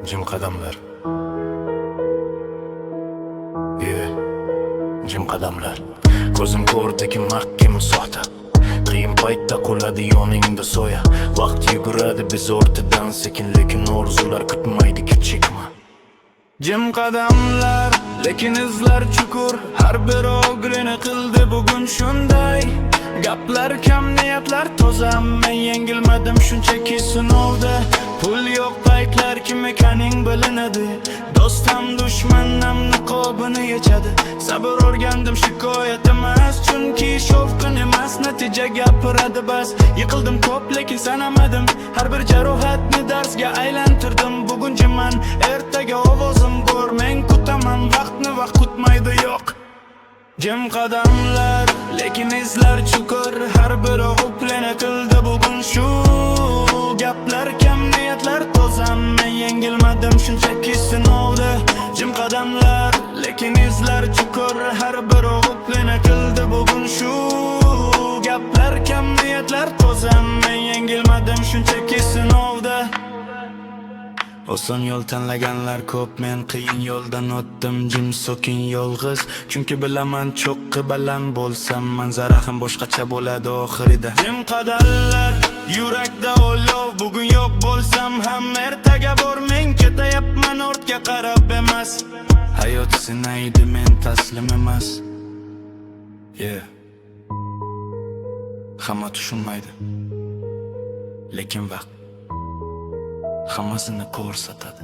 Jim qadamlar. Jim qadamlar. Ko'zim ko'rdi kim haq kim soxta. Qiyin paytda qoladi yoningda soya. Vaqt yuguradi biz o'rtadan sekin, lekin orzular kutmaydi kechikma. Jim qadamlar, lekin izlar chuqur. Har bir o'g'rini qildi bugun shunday. Gaplar kam, niyatlar toza. Men yengilmadim shunchaki sinovda. Pul yo'q paytlar kim ekaning bilinadi. Do'stam dushmanam niqobini yechadi. Sabr o'rgandim shikoyat emas, chunki shovqin emas, natija gapiradi bas. Yiqildim ko'p lekin sanamadim. Har bir jarohatni darsga aylantirdim. Bugun jiman, ertaga ovozim bor. Men kutaman vaqtni, vaqt kutmaydi yo'q. Jim qadamlar, lekin izlar chuqur. Har bir o'g'il qildi bugun shu. Gaplar kam, niyatlar toza. Men yengilmadim shunchaki sinovda. Jim qadamlar, lekin izlar chuqur. Har bir o'g'il qildi bugun shu. Gaplar kam, niyatlar toza. Men yengilmadim shunchaki sinovda. Oson yo'l tanlaganlar ko'p, men qiyin yo'ldan o'tdim. Jim so'kin yolg'iz, chunki bilaman cho'qqi baland bo'lsam manzara ham boshqacha bo'ladi oxirida. Jim qadamlar, yurakda olov. Bugun yo'q bo'lsam ham ertaga bor. Men ketayapman ortga qarab emas. Hayot sinaydi, men taslim emas. Hamma tushunmaydi, lekin vaqt hammasini ko'rsatadi.